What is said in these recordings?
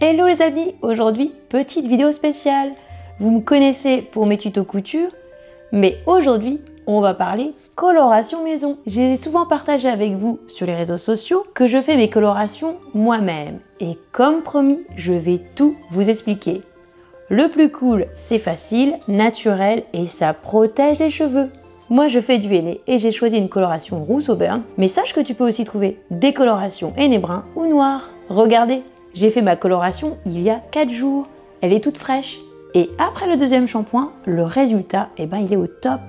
Hello les amis, aujourd'hui petite vidéo spéciale. Vous me connaissez pour mes tutos couture, mais aujourd'hui on va parler coloration maison. J'ai souvent partagé avec vous sur les réseaux sociaux que je fais mes colorations moi-même. Et comme promis, je vais tout vous expliquer. Le plus cool, c'est facile, naturel et ça protège les cheveux. Moi je fais du henné et j'ai choisi une coloration rousse au burn, mais sache que tu peux aussi trouver des colorations henné brun ou noir. Regardez, j'ai fait ma coloration il y a 4 jours, elle est toute fraîche. Et après le deuxième shampoing, le résultat, il est au top.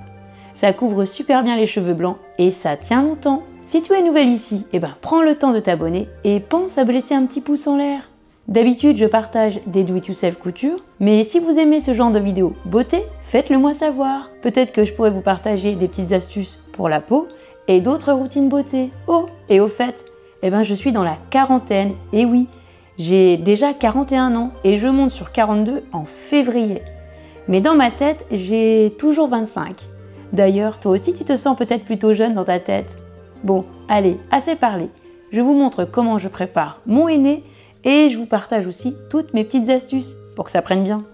Ça couvre super bien les cheveux blancs et ça tient longtemps. Si tu es nouvelle ici, prends le temps de t'abonner et pense à me laisser un petit pouce en l'air. D'habitude, je partage des do-it-yourself couture, mais si vous aimez ce genre de vidéos beauté, faites-le moi savoir. Peut-être que je pourrais vous partager des petites astuces pour la peau et d'autres routines beauté. Oh, et au fait, je suis dans la quarantaine, et oui, j'ai déjà 41 ans et je monte sur 42 en février. Mais dans ma tête, j'ai toujours 25. D'ailleurs, toi aussi tu te sens peut-être plutôt jeune dans ta tête. Bon, allez, assez parlé. Je vous montre comment je prépare mon henné et je vous partage aussi toutes mes petites astuces pour que ça prenne bien.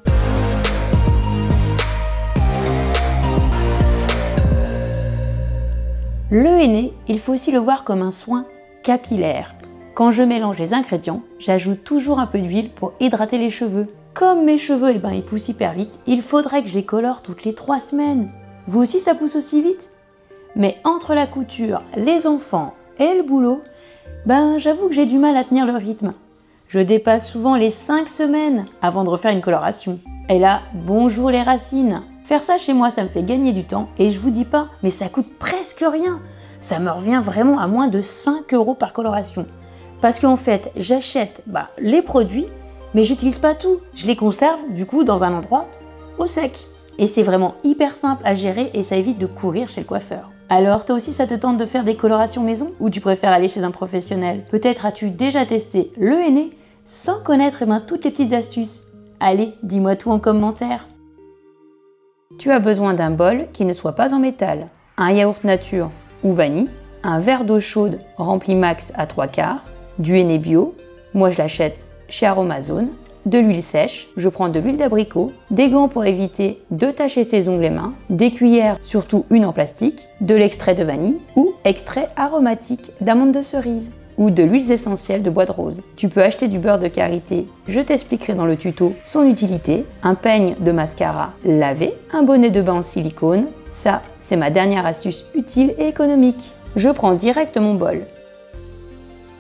Le henné, il faut aussi le voir comme un soin capillaire. Quand je mélange les ingrédients, j'ajoute toujours un peu d'huile pour hydrater les cheveux. Comme mes cheveux ils poussent hyper vite, il faudrait que je les colore toutes les 3 semaines. Vous aussi ça pousse aussi vite? Mais entre la couture, les enfants et le boulot, j'avoue que j'ai du mal à tenir le rythme. Je dépasse souvent les 5 semaines avant de refaire une coloration. Et là, bonjour les racines. Faire ça chez moi, ça me fait gagner du temps et je vous dis pas, mais ça coûte presque rien. Ça me revient vraiment à moins de 5 € par coloration. Parce qu'en fait, j'achète les produits, mais j'utilise pas tout. Je les conserve du coup dans un endroit au sec. Et c'est vraiment hyper simple à gérer et ça évite de courir chez le coiffeur. Alors toi aussi ça te tente de faire des colorations maison ou tu préfères aller chez un professionnel? Peut-être as-tu déjà testé le henné sans connaître toutes les petites astuces. Allez, dis-moi tout en commentaire. Tu as besoin d'un bol qui ne soit pas en métal, un yaourt nature ou vanille, un verre d'eau chaude rempli max à 3/4, du henné bio, moi je l'achète chez Aromazone, de l'huile sèche, je prends de l'huile d'abricot, des gants pour éviter de tacher ses ongles et mains, des cuillères, surtout une en plastique, de l'extrait de vanille ou extrait aromatique d'amande de cerise ou de l'huile essentielle de bois de rose. Tu peux acheter du beurre de karité, je t'expliquerai dans le tuto son utilité, un peigne de mascara lavé, un bonnet de bain en silicone, ça c'est ma dernière astuce utile et économique. Je prends direct mon bol.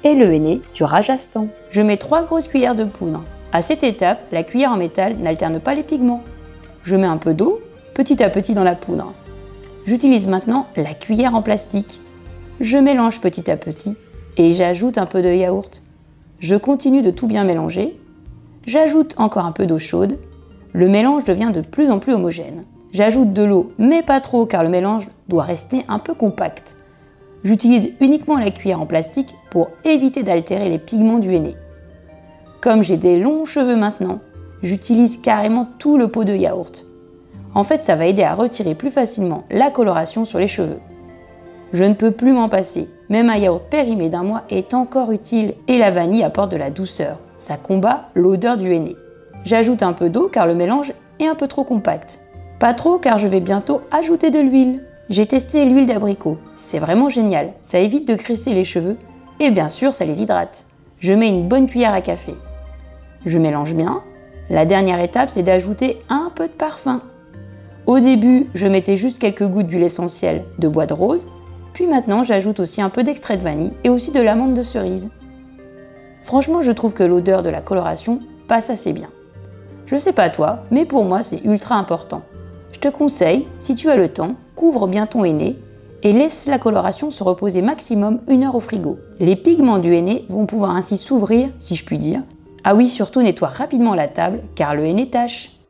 Et le henné, tu rajasses tant. Je mets 3 grosses cuillères de poudre. À cette étape, la cuillère en métal n'alterne pas les pigments. Je mets un peu d'eau, petit à petit dans la poudre. J'utilise maintenant la cuillère en plastique. Je mélange petit à petit et j'ajoute un peu de yaourt. Je continue de tout bien mélanger. J'ajoute encore un peu d'eau chaude. Le mélange devient de plus en plus homogène. J'ajoute de l'eau, mais pas trop car le mélange doit rester un peu compact. J'utilise uniquement la cuillère en plastique pour éviter d'altérer les pigments du henné. Comme j'ai des longs cheveux maintenant, j'utilise carrément tout le pot de yaourt. En fait, ça va aider à retirer plus facilement la coloration sur les cheveux. Je ne peux plus m'en passer, même un yaourt périmé d'1 mois est encore utile et la vanille apporte de la douceur. Ça combat l'odeur du henné. J'ajoute un peu d'eau car le mélange est un peu trop compact. Pas trop car je vais bientôt ajouter de l'huile. J'ai testé l'huile d'abricot, c'est vraiment génial, ça évite de graisser les cheveux et bien sûr ça les hydrate. Je mets une bonne cuillère à café. Je mélange bien. La dernière étape c'est d'ajouter un peu de parfum. Au début je mettais juste quelques gouttes d'huile essentielle de bois de rose, puis maintenant j'ajoute aussi un peu d'extrait de vanille et aussi de l'amande de cerise. Franchement je trouve que l'odeur de la coloration passe assez bien. Je sais pas toi, mais pour moi c'est ultra important. Je te conseille, si tu as le temps, couvre bien ton henné et laisse la coloration se reposer maximum 1 heure au frigo. Les pigments du henné vont pouvoir ainsi s'ouvrir, si je puis dire. Ah oui, surtout nettoie rapidement la table car le henné tache.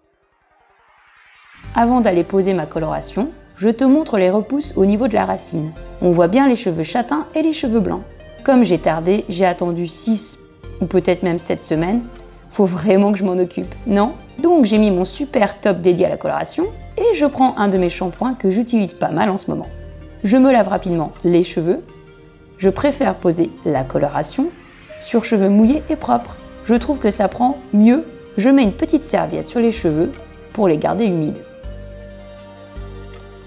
Avant d'aller poser ma coloration, je te montre les repousses au niveau de la racine. On voit bien les cheveux châtains et les cheveux blancs. Comme j'ai tardé, j'ai attendu 6 ou peut-être même 7 semaines. Faut vraiment que je m'en occupe, non? Donc j'ai mis mon super top dédié à la coloration et je prends un de mes shampoings que j'utilise pas mal en ce moment. Je me lave rapidement les cheveux. Je préfère poser la coloration sur cheveux mouillés et propres. Je trouve que ça prend mieux. Je mets une petite serviette sur les cheveux pour les garder humides.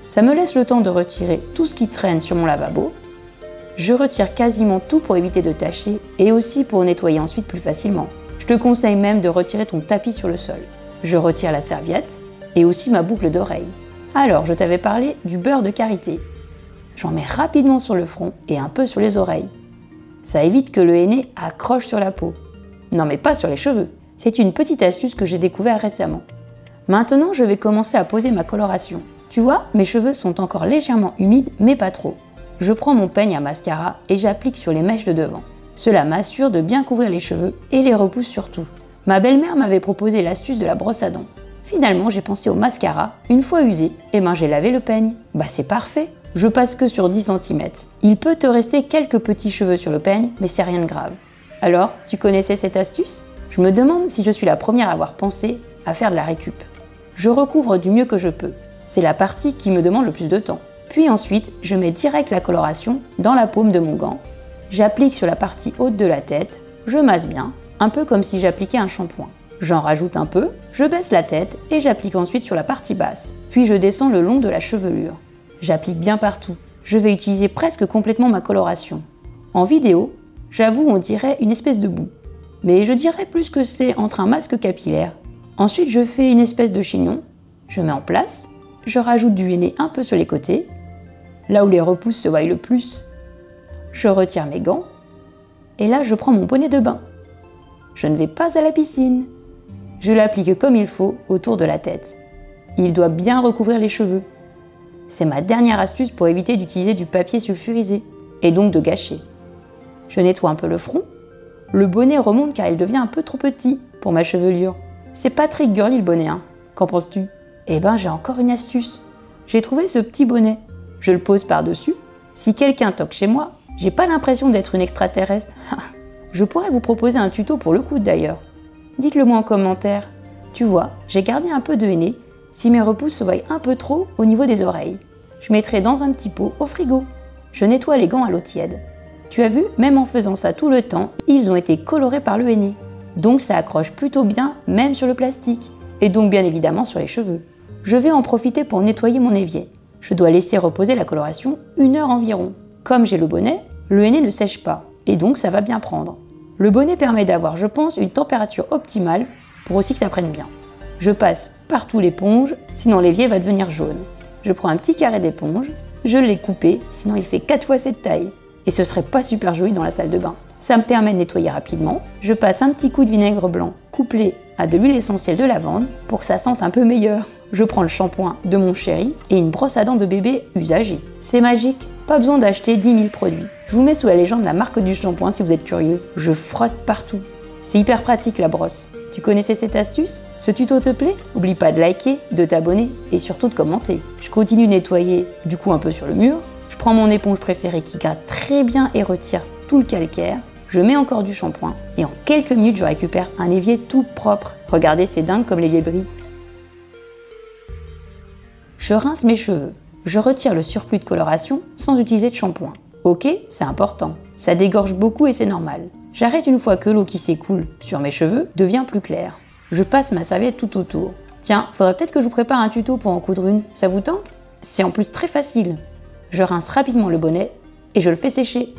Ça me laisse le temps de retirer tout ce qui traîne sur mon lavabo. Je retire quasiment tout pour éviter de tacher et aussi pour nettoyer ensuite plus facilement. Je te conseille même de retirer ton tapis sur le sol. Je retire la serviette et aussi ma boucle d'oreille. Alors, je t'avais parlé du beurre de karité. J'en mets rapidement sur le front et un peu sur les oreilles. Ça évite que le henné accroche sur la peau. Non mais pas sur les cheveux. C'est une petite astuce que j'ai découvert récemment. Maintenant, je vais commencer à poser ma coloration. Tu vois, mes cheveux sont encore légèrement humides, mais pas trop. Je prends mon peigne à mascara et j'applique sur les mèches de devant. Cela m'assure de bien couvrir les cheveux et les repousse surtout. Ma belle-mère m'avait proposé l'astuce de la brosse à dents. Finalement, j'ai pensé au mascara. Une fois usé, j'ai lavé le peigne. Bah c'est parfait. Je passe que sur 10 cm. Il peut te rester quelques petits cheveux sur le peigne, mais c'est rien de grave. Alors, tu connaissais cette astuce? Je me demande si je suis la première à avoir pensé à faire de la récup. Je recouvre du mieux que je peux. C'est la partie qui me demande le plus de temps. Puis ensuite, je mets direct la coloration dans la paume de mon gant. J'applique sur la partie haute de la tête, je masse bien, un peu comme si j'appliquais un shampoing. J'en rajoute un peu, je baisse la tête et j'applique ensuite sur la partie basse. Puis je descends le long de la chevelure. J'applique bien partout. Je vais utiliser presque complètement ma coloration. En vidéo, j'avoue, on dirait une espèce de boue. Mais je dirais plus que c'est entre un masque capillaire. Ensuite, je fais une espèce de chignon. Je mets en place. Je rajoute du henné un peu sur les côtés, là où les repousses se voient le plus. Je retire mes gants, et là je prends mon bonnet de bain. Je ne vais pas à la piscine. Je l'applique comme il faut autour de la tête. Il doit bien recouvrir les cheveux. C'est ma dernière astuce pour éviter d'utiliser du papier sulfurisé, et donc de gâcher. Je nettoie un peu le front. Le bonnet remonte car il devient un peu trop petit pour ma chevelure. C'est pas très girly le bonnet, hein. Qu'en penses-tu? Eh ben, j'ai encore une astuce. J'ai trouvé ce petit bonnet. Je le pose par-dessus. Si quelqu'un toque chez moi, j'ai pas l'impression d'être une extraterrestre. Je pourrais vous proposer un tuto pour le coude d'ailleurs. Dites-le moi en commentaire. Tu vois, j'ai gardé un peu de henné si mes repousses se voient un peu trop au niveau des oreilles. Je mettrai dans un petit pot au frigo. Je nettoie les gants à l'eau tiède. Tu as vu, même en faisant ça tout le temps, ils ont été colorés par le henné. Donc ça accroche plutôt bien, même sur le plastique. Et donc bien évidemment sur les cheveux. Je vais en profiter pour nettoyer mon évier. Je dois laisser reposer la coloration 1 heure environ. Comme j'ai le bonnet, le henné ne sèche pas, et donc ça va bien prendre. Le bonnet permet d'avoir, je pense, une température optimale pour aussi que ça prenne bien. Je passe partout l'éponge, sinon l'évier va devenir jaune. Je prends un petit carré d'éponge, je l'ai coupé, sinon il fait 4 fois cette taille. Et ce serait pas super joli dans la salle de bain. Ça me permet de nettoyer rapidement. Je passe un petit coup de vinaigre blanc couplé à de l'huile essentielle de lavande pour que ça sente un peu meilleur. Je prends le shampoing de mon chéri et une brosse à dents de bébé usagée. C'est magique, pas besoin d'acheter 10 000 produits. Je vous mets sous la légende la marque du shampoing si vous êtes curieuse. Je frotte partout. C'est hyper pratique la brosse. Tu connaissais cette astuce? Ce tuto te plaît? N'oublie pas de liker, de t'abonner et surtout de commenter. Je continue de nettoyer du coup un peu sur le mur. Je prends mon éponge préférée qui gratte très bien et retire tout le calcaire. Je mets encore du shampoing et en quelques minutes je récupère un évier tout propre. Regardez, c'est dingue comme l'évier brille. Je rince mes cheveux. Je retire le surplus de coloration sans utiliser de shampoing. Ok, c'est important. Ça dégorge beaucoup et c'est normal. J'arrête une fois que l'eau qui s'écoule sur mes cheveux devient plus claire. Je passe ma serviette tout autour. Tiens, faudrait peut-être que je vous prépare un tuto pour en coudre une. Ça vous tente? C'est en plus très facile. Je rince rapidement le bonnet et je le fais sécher.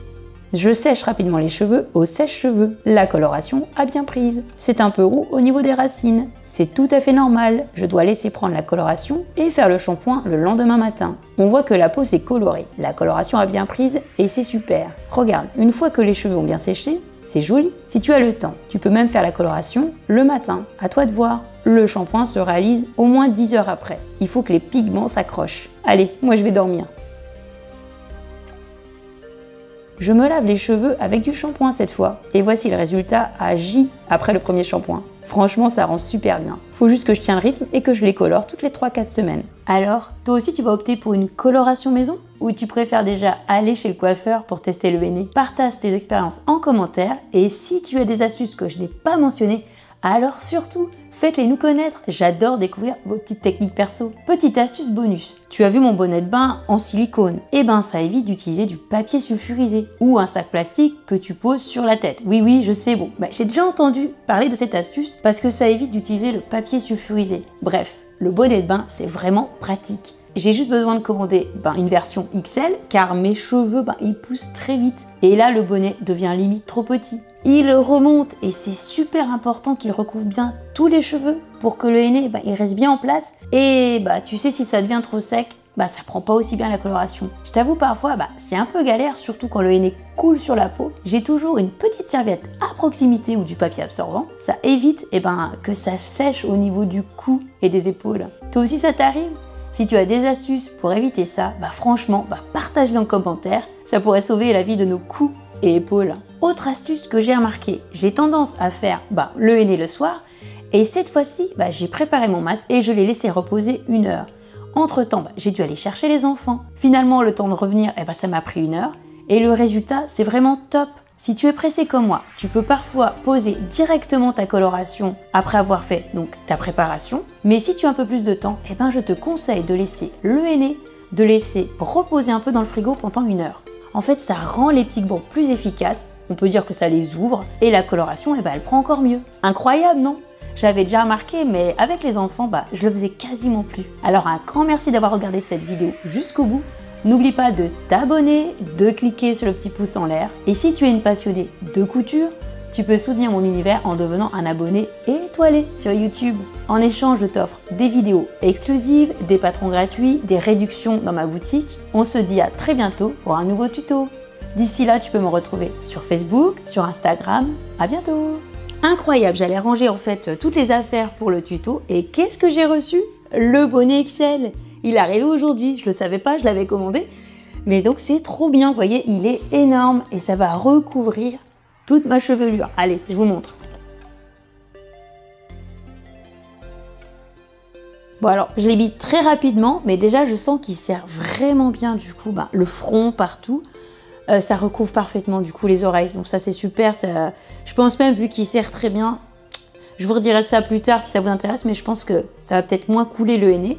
Je sèche rapidement les cheveux au sèche-cheveux. La coloration a bien prise. C'est un peu roux au niveau des racines. C'est tout à fait normal. Je dois laisser prendre la coloration et faire le shampoing le lendemain matin. On voit que la peau s'est colorée. La coloration a bien prise et c'est super. Regarde, une fois que les cheveux ont bien séché, c'est joli. Si tu as le temps, tu peux même faire la coloration le matin. À toi de voir. Le shampoing se réalise au moins 10 heures après. Il faut que les pigments s'accrochent. Allez, moi je vais dormir. Je me lave les cheveux avec du shampoing cette fois. Et voici le résultat à J après le premier shampoing. Franchement, ça rend super bien. Faut juste que je tienne le rythme et que je les colore toutes les 3-4 semaines. Alors, toi aussi tu vas opter pour une coloration maison? Ou tu préfères déjà aller chez le coiffeur pour tester le henné? Partage tes expériences en commentaire et si tu as des astuces que je n'ai pas mentionnées, alors surtout, Faites-les nous connaître, j'adore découvrir vos petites techniques perso. Petite astuce bonus, tu as vu mon bonnet de bain en silicone? Eh ben ça évite d'utiliser du papier sulfurisé ou un sac plastique que tu poses sur la tête. Oui, je sais, bon, j'ai déjà entendu parler de cette astuce parce que ça évite d'utiliser le papier sulfurisé. Bref, le bonnet de bain c'est vraiment pratique. J'ai juste besoin de commander une version XL car mes cheveux ils poussent très vite. Et là le bonnet devient limite trop petit. Il remonte et c'est super important qu'il recouvre bien tous les cheveux pour que le henné il reste bien en place. Et tu sais, si ça devient trop sec, ça prend pas aussi bien la coloration. Je t'avoue parfois c'est un peu galère, surtout quand le henné coule sur la peau. J'ai toujours une petite serviette à proximité ou du papier absorbant. Ça évite que ça sèche au niveau du cou et des épaules. Toi aussi ça t'arrive? Si tu as des astuces pour éviter ça, franchement, partage-les en commentaire. Ça pourrait sauver la vie de nos coups et épaules. Autre astuce que j'ai remarqué, j'ai tendance à faire le henné le soir. Et cette fois-ci, j'ai préparé mon masque et je l'ai laissé reposer 1 heure. Entre temps, j'ai dû aller chercher les enfants. Finalement, le temps de revenir, ça m'a pris 1 heure. Et le résultat, c'est vraiment top. Si tu es pressé comme moi, tu peux parfois poser directement ta coloration après avoir fait ta préparation. Mais si tu as un peu plus de temps, je te conseille de laisser le henné, de laisser reposer un peu dans le frigo pendant 1 heure. En fait, ça rend les pigments plus efficaces, on peut dire que ça les ouvre, et la coloration, elle prend encore mieux. Incroyable, non? J'avais déjà remarqué, mais avec les enfants, je le faisais quasiment plus. Alors un grand merci d'avoir regardé cette vidéo jusqu'au bout. N'oublie pas de t'abonner, de cliquer sur le petit pouce en l'air. Et si tu es une passionnée de couture, tu peux soutenir mon univers en devenant un abonné étoilé sur YouTube. En échange, je t'offre des vidéos exclusives, des patrons gratuits, des réductions dans ma boutique. On se dit à très bientôt pour un nouveau tuto. D'ici là, tu peux me retrouver sur Facebook, sur Instagram. À bientôt! Incroyable, j'allais ranger en fait toutes les affaires pour le tuto. Et qu'est-ce que j'ai reçu? Le bonnet XL! Il est arrivé aujourd'hui, je le savais pas, je l'avais commandé. Mais donc c'est trop bien, vous voyez, il est énorme et ça va recouvrir toute ma chevelure. Allez, je vous montre. Bon alors, je l'ai mis très rapidement, mais déjà je sens qu'il sert vraiment bien du coup, le front partout. Ça recouvre parfaitement du coup les oreilles, donc ça c'est super. Ça, je pense même, vu qu'il sert très bien, je vous redirai ça plus tard si ça vous intéresse, mais je pense que ça va peut-être moins couler le henné.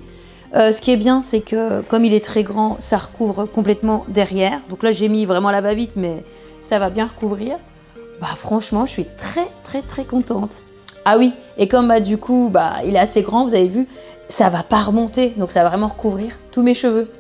Ce qui est bien, c'est que comme il est très grand, ça recouvre complètement derrière. Donc là, j'ai mis vraiment la va-vite, mais ça va bien recouvrir. Franchement, je suis très contente. Ah oui, et comme du coup, il est assez grand, vous avez vu, ça va pas remonter. Donc ça va vraiment recouvrir tous mes cheveux.